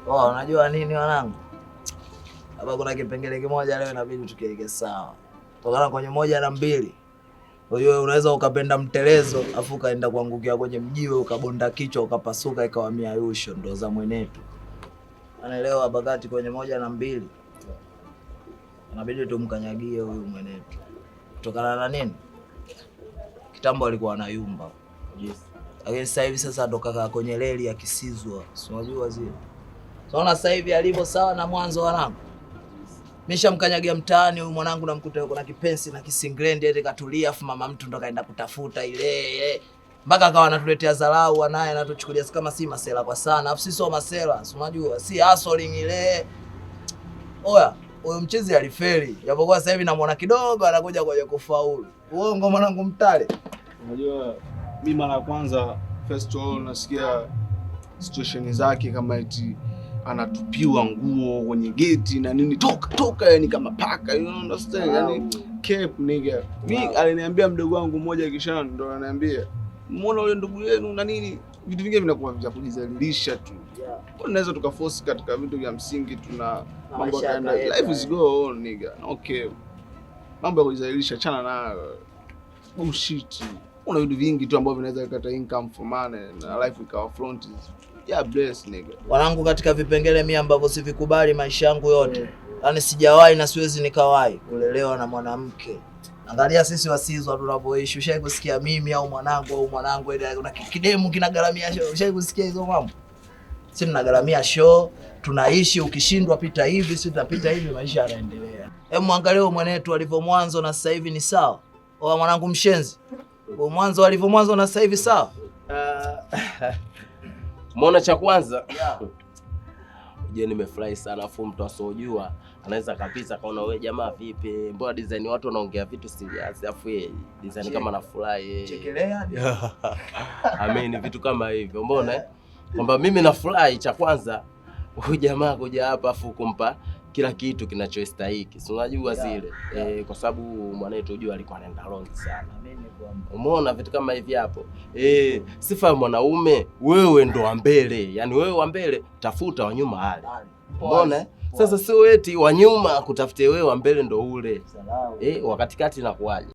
Oh, unajua nini wanangu? Hapa kuna kipengele kimoja leo inabidi tukiweke sawa. Tokana kwenye 1 na 2. Kwa hiyo unaweza ukapenda mtelezo afu kaenda kuangukia kwenye mjiwe ukabonda kichwa ukapasuka ikawa miayusho, ndo za mwenetu. Anaelewa hapa kati kwenye 1 na 2. Inabidi tumkanyagie huyu mwenetu. Kutokana na nini? Kitambo alikuwa anayumba. Yes. Lakini sasa hivi sasa atoka kwenye reli ya kisizwa. Si unajua zile. Unaona sasa hivi alipo sawa na mwanzo wanangu. Mishamkanyagia mtaani huyu mwanangu namkuta yuko na kipensi na kisingrendi eti katulia afu mama mtu ndo kaenda kutafuta ile. Mpaka akawa anatuletea dharau wanaye anatuchukulia kama si masela kwa sana. Afu sisi sio masela, si unajua? Si hustling ile. Oya, huyo mchezi alifeli. Japokuwa sasa hivi namuona kidogo anakuja kwa kufaulu. Uongo mwanangu mtale. Unajua mimi mara ya kwanza first of all nasikia situation zake kama eti anatupiwa nguo kwenye geti na nini, toka yani kama paka, you understand? Yani cape nigga. Mimi aliniambia mdogo wangu mmoja kisha ndo ananiambia, muone yule ndugu yenu na nini, vitu vingi vinakuwa vya kujizalilisha tu. Kwa tunaweza tukaforce katika vitu vya msingi, tuna mambo ya life is go on nigga. Okay. Mambo ya kujizalilisha chana na bullshit. Kuna vitu vingi tu ambavyo vinaweza kukata income for money na life ikawa front. Yeah, bless nigga. Wanangu, katika vipengele mimi ambavyo sivikubali maisha yangu yote. Yaani sijawahi na siwezi nikawahi kulelewa na mwanamke. Angalia sisi wasizwa tunapoishi. Ushawahi kusikia mimi au mwanangu ile kuna kidemu kinagaramia show? Ushawahi kusikia hizo mambo? Sisi tunagaramia show, tunaishi, ukishindwa pita hivi, sisi tutapita hivi, maisha yanaendelea. Hebu muangalie mwanetu alivyo mwanzo na sasa hivi ni sawa. Oa mwanangu mshenzi. Kwa mwanzo alivyo mwanzo na sasa hivi sawa? Muona cha kwanza? Yeah. Je, nimefurahi sana afu mtu asojua anaweza kabisa kaona wewe jamaa vipi? Mbona design watu wanaongea vitu serious afu yeye design kama nafurahi. Chekelea. Amen, vitu kama hivyo. Mbona kwamba mimi nafurahi cha kwanza huyu jamaa kuja hapa afu kumpa kila kitu kinachostahili. Si unajua zile. Kwa sababu mwanetu unajua alikuwa anaenda long sana. Umeona vitu kama hivi hapo. Sifa ya mwanaume wewe ndo wa mbele. Yaani wewe wa mbele tafuta wa nyuma hali. Umeona? Sasa sio eti wa nyuma kutafute wewe wa mbele ndo ule. Wa katikati inakuaje?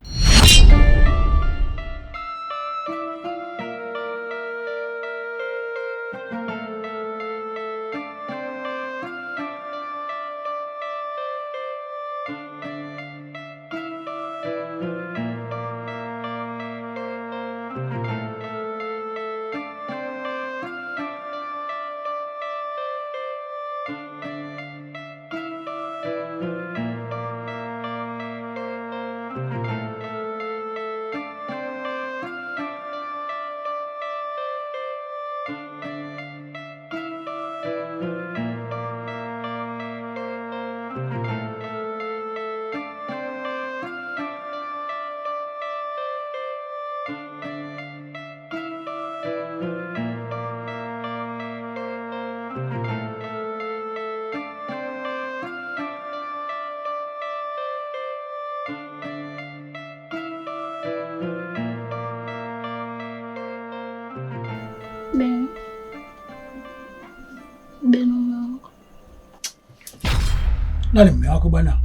Nani mume wako bwana?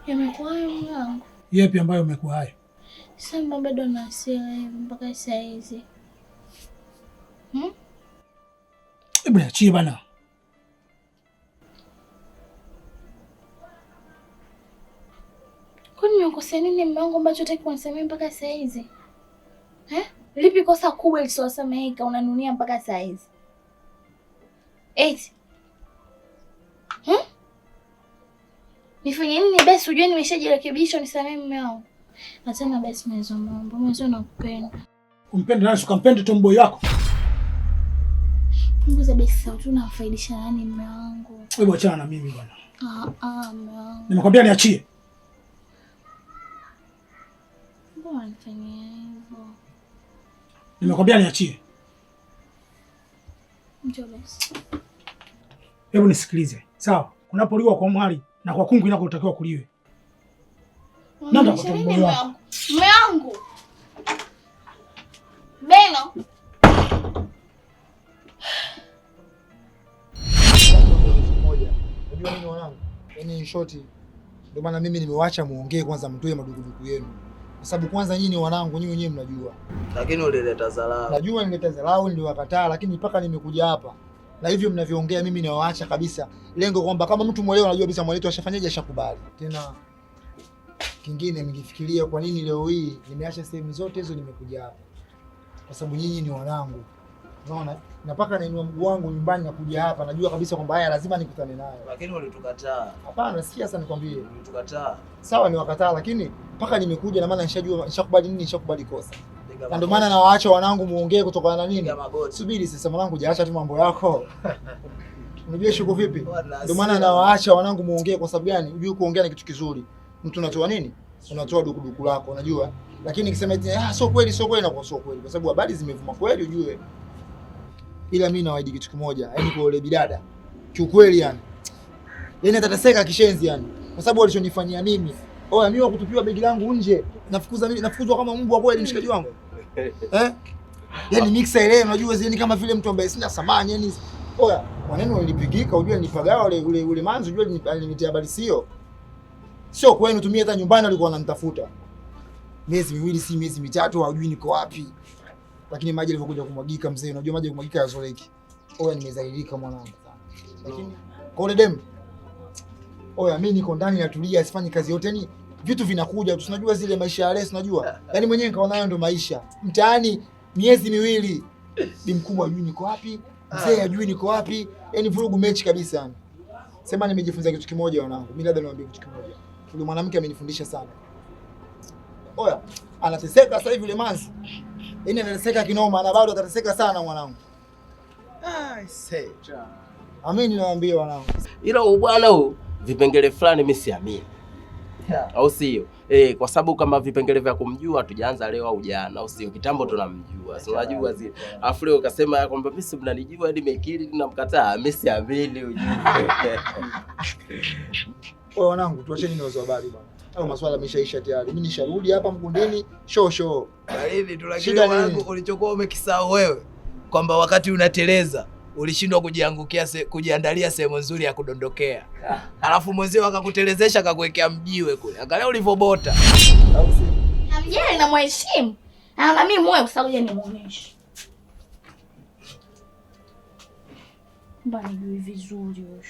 Yamekuwa mume wangu. Yapi ambayo umekuwa hayo? Sasa bado na hasira hivi mpaka saa hizi. Hebu niachie bwana. Kwani nimekosea nini mume wangu ambacho hutaki kunisamehe mpaka saa hizi? Lipi kosa kubwa lisilosameheka unanunia mpaka saa hizi? Eti nifanye nini basi ujue nimeshajirekebisha unisamehe mume wangu. Nataka basi mwezo mambo. Mwezo nakupenda. Umpende nani ukampende tomboy wako? Punguza basi sauti, unamfaidisha nani mume wangu? Wewe achana na mimi bwana. Mume wangu. Nimekwambia niachie. Mbona unafanya hivyo? Nimekwambia niachie. Njoo basi. Hebu nisikilize. Sawa? Kunapoliwa kwa mwali na kwa kungu inakotakiwa kuliwe. Nenda kwa tomboy wako. Mume wangu. Beno. short, ndio maana mimi nimewaacha muongee kwanza, mtoe madukuduku yenu, kwa sababu kwanza nyinyi wanangu, nyinyi wenyewe mnajua. Lakini ulileta dharau. Najua nileta dharau, niliwakataa, lakini mpaka nimekuja hapa na hivyo mnavyoongea mimi nawaacha kabisa. Lengo kwamba kama mtu mwelewa, anajua kabisa mwaletu ashafanyaje, ashakubali. Tena kingine mngifikiria kwa nini leo hii nimeacha sehemu zote hizo nimekuja hapa, kwa sababu nyinyi ni wanangu. Unaona? Napaka nainua mguu wangu nyumbani na kuja hapa, najua kabisa kwamba haya lazima nikutane nayo. Lakini ulitukataa. Hapana, sikia sasa nikwambie. Ulitukataa. Sawa, ni wakataa, lakini mpaka nimekuja na maana nishajua, nishakubali nini, nishakubali kosa. Na ndio maana nawaacha wanangu muongee kutokana na nini? Subiri sasa mwanangu, hujaacha tu mambo yako. Unajua shuko vipi? Ndio maana nawaacha wanangu muongee. Kwa sababu gani? Unajua kuongea ni kitu kizuri. Mtu unatoa nini? Unatoa dukuduku lako, unajua? Lakini nikisema eti sio kweli, sio kweli, na sio kweli, kwa sababu habari zimevuma kweli, ujue. Ila mimi nawaahidi kitu kimoja, yaani kwa yule bidada kiukweli, yani atateseka kishenzi, yani kwa sababu alichonifanyia mimi. Oya, mimi wakutupiwa begi langu nje, nafukuzwa kama mbwa kweli, mshikaji wangu. Yani mixer ile, unajua yani kama vile mtu ambaye sina samani, yani oya, maneno nilipigika, unajua nilipagawa ule manzi, unajua alinitia habari sio kwenu, tumie hata nyumbani walikuwa wananitafuta. Miezi miwili, si miezi mitatu, hawajui niko wapi. Lakini maji yalivyokuja kumwagika, mzee, unajua maji kumwagika yazoleki. Oya, nimezalilika mwanangu sana. Lakini kwa ule dem, oya, mimi niko ndani natulia, sifanyi kazi yote, yani vitu vinakuja, tunajua zile maisha ya leo, unajua. Yaani mwenyewe nikaona hayo ndo maisha. Mtaani miezi miwili, bi mkubwa hajui niko wapi, mzee hajui niko wapi, yani vurugu mechi kabisa yani. Sema nimejifunza kitu kimoja wanangu. Mimi labda niwaambie kitu kimoja. Yule mwanamke amenifundisha sana. Oya, anateseka sasa hivi yule manzi. Yaani anateseka kinoma, na bado atateseka sana mwanangu. Amini nawaambia wanangu. Ila bwana huu vipengele fulani mimi siamini. Au sio? Kwa sababu kama vipengele vya kumjua tujaanza leo au jana, au sio? Kitambo tunamjua. Si unajua zile. Afu leo ukasema kwamba mimi si mnanijua hadi mekili ninamkataa, mimi siamini ujue. Oya wanangu, tuacheni ni wazo habari bwana. Hayo maswala yameshaisha tayari. Mimi nisharudi hapa Mkundeni, show. Hivi tu, lakini wanangu, ulichokuwa umekisahau wewe kwamba wakati unateleza ulishindwa kujiandalia sehemu nzuri ya kudondokea. Alafu mwenzio akakutelezesha akakuwekea mjiwe kule. Angalia ulivyobota. Amjali na mheshimu. Na mimi moyo usauje nimuoneshe. Mbona nijui vizuri wewe.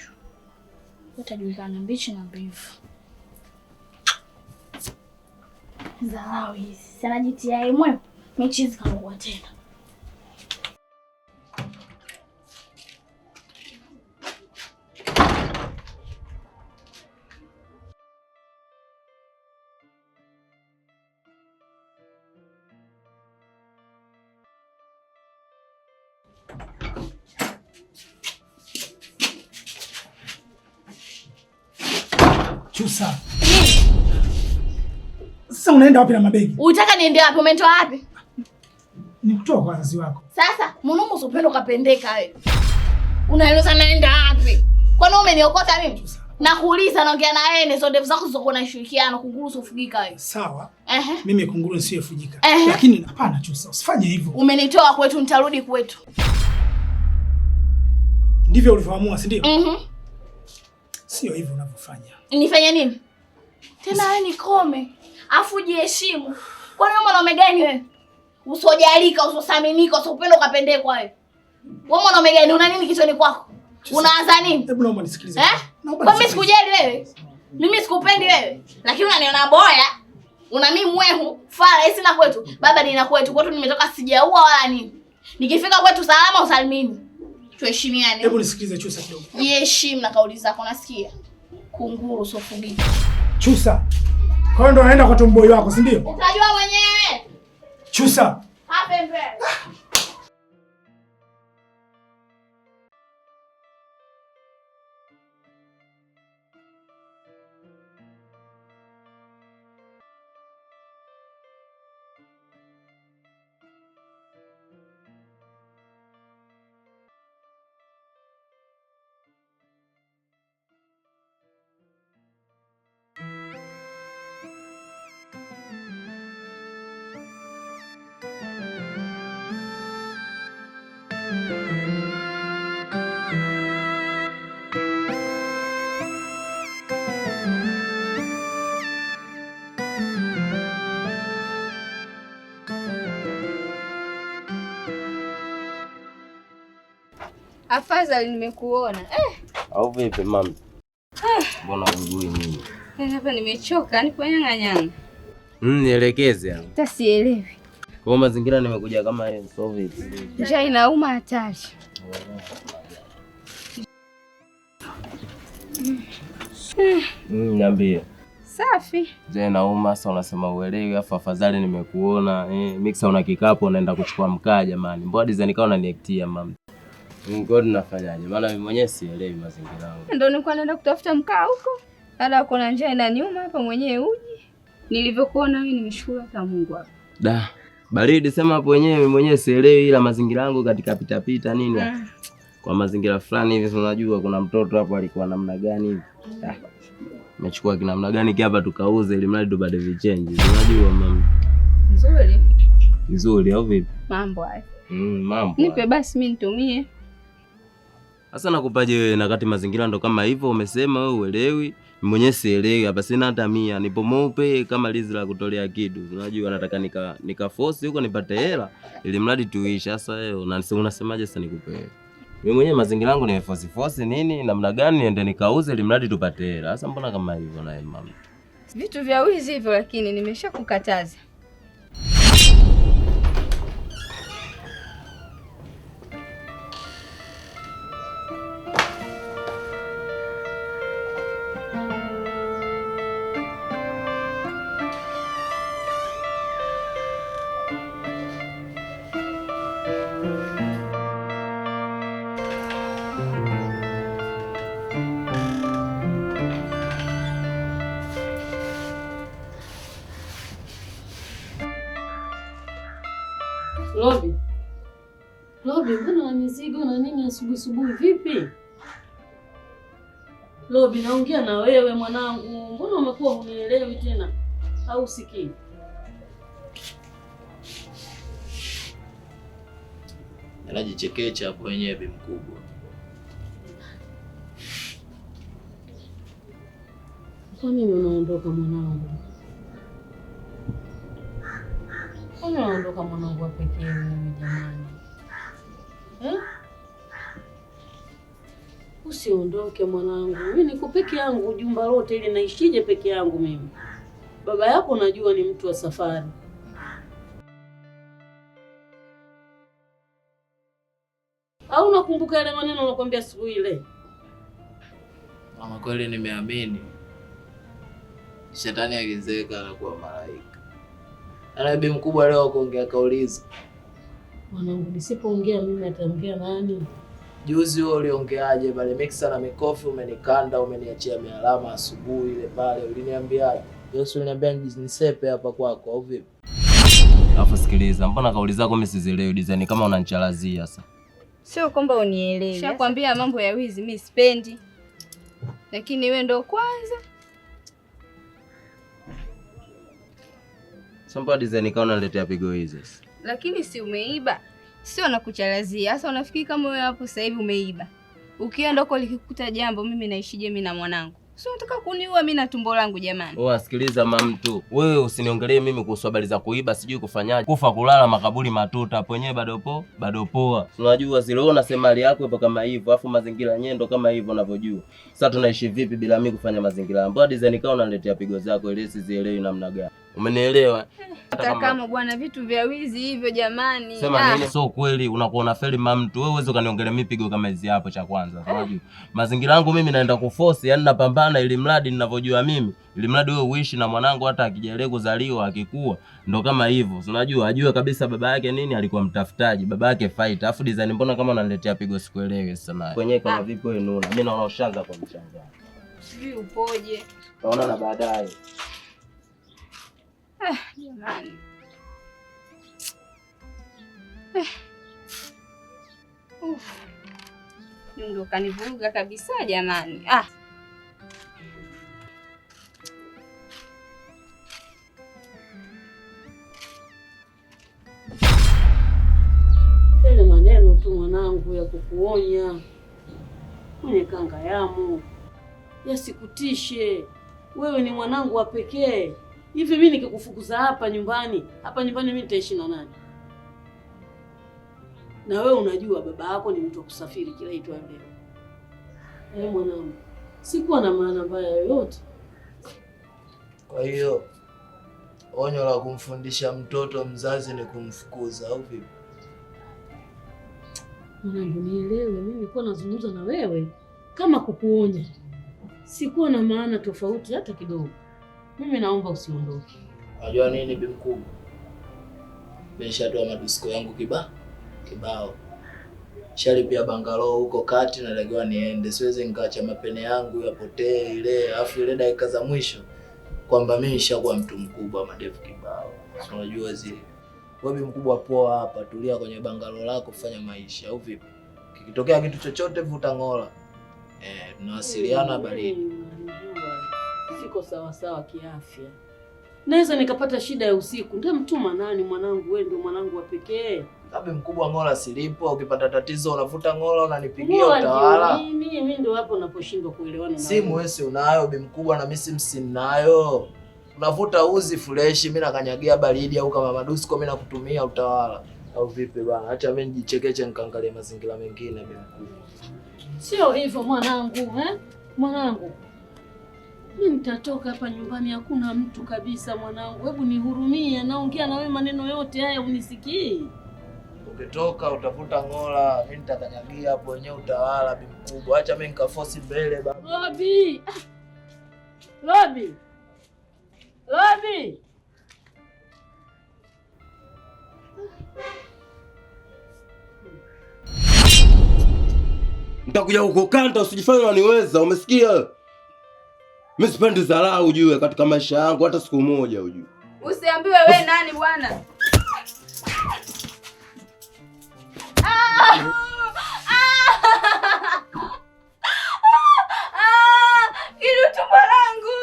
Utajulikana mbichi na mbivu. Zalao hizi. Sana jitia yeye moyo. Michizi kangua tena. Chusa. Sasa unaenda wapi na mabegi? Unataka niende wapi? Umetoa wapi? Nikutoa kwa wazazi wako. Sasa, mwanaume usipende ukapendeka wewe. Unaeleza naenda wapi? Kwani umeniokota mimi? Nakuuliza, naongea na wewe, hizo ndevu zako ziko na ushirikiano, kunguru usifugika wewe. Sawa. Ehe. Mimi kunguru nisiyefugika. Lakini hapana Chusa, usifanye hivyo. Umenitoa kwetu, nitarudi kwetu. Ndivyo ulivyoamua, si ndio? Sio hivyo unavyofanya. Nifanye nini? Tena wewe nikome. Afu jiheshimu. Kwani wewe mwanaume gani wewe? Usojalika, usosaminika, usopenda ukapendekwa wewe. Wewe mwanaume gani? Una nini kichwani kwako? Unaanza nini? Hebu naomba nisikilize. Kwa mimi sikujali wewe. Mimi sikupendi wewe. Lakini unaniona boya. Una mimi mwehu, fara hisi na kwetu. Baba ni na kwetu. Kwetu nimetoka sijaua wala nini. Nikifika kwetu salama usalimini. Tuheshimiane. Hebu nisikilize Chusa kidogo. Jiheshimu na kauli zako, nasikia. Kunguru usofugika. Chusa. Kwa hiyo ndo unaenda kwa tomboi wako, si ndio? Utajua mwenyewe. Chusa. Hape mbele. Afadhali nimekuona. Au vipi mama? Mbona ungui nini? Hapa nimechoka, nipo nyang'anyanga. Nielekeze hapo. Hata sielewi. Kwa mazingira nimekuja kama yeye, so vipi? Njaa inauma hatari. Niambie. Safi. Je, nauma sasa unasema uelewi afu afadhali nimekuona. Mixer una kikapu unaenda kuchukua mkaa jamani. Mbona design kama unaniactia mama? Ngoja tunafanyaje? Maana mimi mwenyewe sielewi mazingira yangu. Ndio nilikuwa naenda kutafuta mkaa huko. Baada kuna njaa inaniuma hapa mwenyewe uji. Nilivyokuona wewe nimeshukuru hata Mungu hapa. Da. Baridi sema hapo wenyewe mwenyewe sielewi ila mazingira yangu katika pita pita nini? Kwa mazingira fulani hivi unajua kuna mtoto hapo alikuwa namna gani hivi. Nimechukua kinamna gani hapa tukauze ili mradi tupate vichange. Unajua mama. Nzuri. Nzuri au vipi? Mambo haya. Mambo. Nipe basi mimi nitumie. Sasa nakupaje wewe na kati mazingira ndo kama hivyo umesema wewe uelewi. Mwenyewe sielewi hapa sina hata 100. Nipo mope kama lizi la kutolea kitu. Unajua nataka nika force huko nipate hela ili mradi tuishi. Sasa wewe unasemaje sasa nikupe wewe? Mimi mwenyewe mazingira yangu ni force nini namna gani niende nikauze ili mradi tupate hela. Sasa mbona kama hivyo na mama? Vitu vya wizi hivyo lakini nimeshakukataza. Lobi, mbona na mizigo na nini asubuhi vipi? Lobi, naongea na wewe mwanangu. Mbona umekuwa unielewi tena? Au sikii? Anajichekecha hapo wenyewe bi mkubwa. Kwa nini unaondoka mwanangu? Kwa nini unaondoka mwanangu wa pekee wewe jamani? Usiondoke mwanangu. Mimi niko peke yangu jumba lote ili naishije peke yangu mimi. Baba yako najua ni mtu wa safari. Au unakumbuka yale maneno nakwambia siku ile? Mama, kweli nimeamini. Shetani akizeeka anakuwa malaika. Ana bibi mkubwa leo kuongea kauliza. Mwanangu, nisipoongea mimi ataongea nani? Juzi wewe uliongeaje pale mixer na mikofi umenikanda umeniachia mialama asubuhi ile pale uliniambiaje? Yesu uliniambia nisepe hapa kwako au vipi? Alafu sikiliza, mbona kauli zako mimi sizielewi design kama unanichalazia sasa. Sio kwamba unielewi. Nishakwambia mambo ya wizi mimi sipendi. Lakini wewe ndo kwanza. Samba design kama unaletea pigo hizo. Lakini si umeiba. Sio nakuchalazia. Sasa unafikiri kama wewe hapo sasa hivi umeiba. Ukienda huko likikuta jambo mimi naishije mimi na mwanangu? Sio unataka kuniua mimi na tumbo langu jamani. Wewe sikiliza mamtu. Wewe usiniongelee mimi kuhusu habari za kuiba sijui kufanyaje. Kufa kulala makaburi matuta hapo wenyewe bado poa. Unajua zile wewe unasema hali yako ipo kama hivyo afu mazingira yenyewe ndo kama hivyo unavyojua. Sasa tunaishi vipi bila mimi kufanya mazingira ambayo design kama unaletea pigo zako ile sizielewi namna gani. Umenielewa? Hata kama bwana vitu vya wizi hivyo jamani. Sema nini? So kweli unakuwa unafeli mamtu. Wewe uweze kaniongelea mimi pigo kama hizi hapo cha kwanza. Unajua mazingira yangu mimi naenda kuforce, yani napambana ili mradi ninavyojua mimi. Ili mradi wewe uishi na mwanangu hata akijaelewa kuzaliwa akikua. Ndo kama hivyo. Unajua ajue kabisa baba yake nini alikuwa mtafutaji. Baba yake fight. Alafu design mbona kama unaniletea pigo sikuelewi sana. Kwenyewe kama vipi wewe nuna. Mimi naona ushaanza kwa mchanga. Sijui upoje. Taona na baadaye. Jamani. Ndio kanivuruga kabisa jamani. Ile maneno tu mwanangu ya kukuonya. Mwenye kanga yamu. Yasikutishe. Wewe ni mwanangu wa pekee. Hivi mimi nikikufukuza hapa nyumbani mimi nitaishi na nani? Na wewe unajua baba yako ni mtu wa kusafiri kila itwayo leo. Mwanangu, sikuwa na maana mbaya yoyote. Kwa hiyo onyo la kumfundisha mtoto mzazi ni kumfukuza au vipi? Mwanangu, nielewe, mimi nilikuwa nazungumza na wewe kama kukuonya. Sikuwa na maana tofauti hata kidogo. Mimi naomba usiondoke. Unajua nini bi mkubwa? Nimeshatoa madisko yangu kibao. Shalipia bangalo huko kati na natakiwa niende. Siwezi nikaacha mapene yangu yapotee ile, afu ile dakika za mwisho kwamba mimi nishakuwa mtu mkubwa madevu kibao. Unajua zile. Wewe mkubwa poa hapa, tulia kwenye bangalo lako fanya maisha au vipi? Kikitokea kitu chochote vuta ngola. Tunawasiliana baridi. Siko sawa kiafya. Naweza nikapata shida ya usiku. Ndio mtuma nani mwanangu, wewe ndio mwanangu wa pekee. Kabe mkubwa ngola silipo, ukipata tatizo unavuta ngola unanipigia utawala. Mimi ndio hapo unaposhindwa kuelewana na simu wewe si unayo bi mkubwa na mimi simu sinayo. Unavuta uzi fresh, mimi nakanyagia baridi au kama madusko mimi nakutumia utawala. Au vipi bwana? Acha mimi nijichekeche nikaangalia mazingira mengine bi mkubwa. Sio hivyo mwanangu, Mwanangu. Mimi nitatoka hapa nyumbani hakuna mtu kabisa mwanangu. Hebu nihurumie, naongea na wewe maneno yote haya unisikii. Ukitoka utavuta ngola, mimi nitakanyagia hapo wenyewe utawala bi mkubwa. Acha mimi nikaforce mbele baba. Robi. Nitakuja huko kanta, usijifanye unaniweza, umesikia? Mimi sipendi dharau ujue katika maisha yangu hata siku moja ujue. Usiambiwe wewe nani bwana. Ile tumbo langu.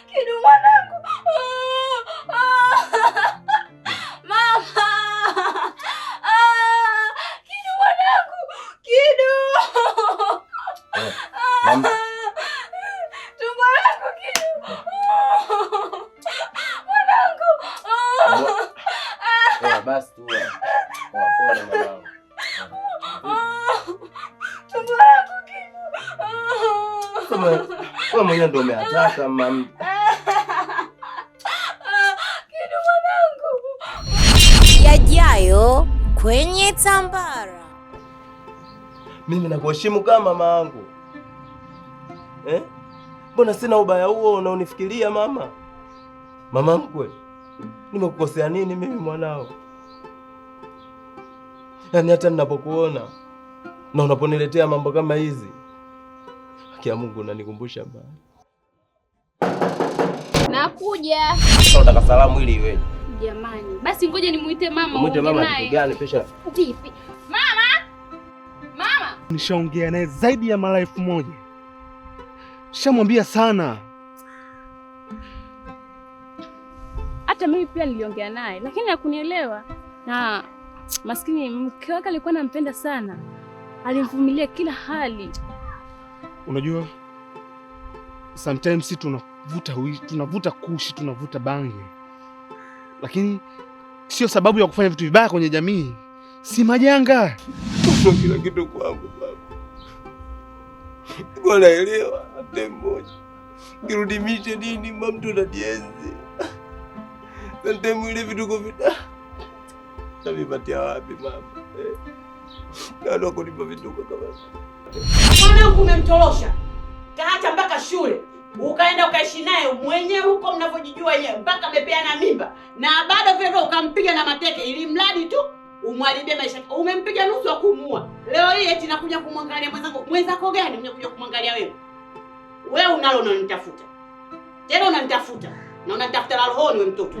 Kidu mwanangu. Mama. Kidu mwanangu. Kidu. Mama. Tumbo langu Kidu. Mwanangu. Basi tu. Pole mwanangu. Tumbo langu Kidu. Wewe mwenyewe ndio umeataka mama. Kidu mwanangu. Yajayo kwenye Tambara. Mimi nakuheshimu kama mama yangu. Mbona sina ubaya huo unaonifikiria mama? Mama mkwe. Nimekukosea nini mimi mwanao? Yaani hata ninapokuona na unaponiletea mambo kama hizi, haki ya Mungu unanikumbusha mbaya. Nakuja. Sasa unataka salamu ili iweje? Jamani, basi ngoja nimuite mama. Muite mama kitu gani pesha? Vipi? Mama! Mama! Nishaongea naye zaidi ya mara 1000. Shamwambia sana. Hata mimi pia niliongea naye lakini hakunielewa. Na maskini mke wake alikuwa anampenda sana. Alimvumilia kila hali. Unajua sometimes tunavuta kushi, tunavuta bangi. Lakini sio sababu ya kufanya vitu vibaya kwenye jamii. Si majanga. Ndio kila kitu kwangu baba. Kwa naelewa hata mmoja. Kirudimishe nini mtu na dienzi. Sante mwile vituko vita. Tavipatia wapi mama? Ndio kunipa vituko kama hivi. Mwanangu umemtorosha. Kaacha mpaka shule. Ukaenda ukaishi naye mwenyewe huko mnavyojijua wenyewe mpaka amepeana mimba. Na bado vile vile ukampiga na mateke ili mradi tu umwharibie maisha. Umempiga nusu wa kumuua. Leo hii eti nakuja kumwangalia mwenzako. Mwenzako gani mnakuja kumwangalia wewe? Wewe unalo unanitafuta. Tena unanitafuta. Na unanitafuta la rohoni wewe mtoto.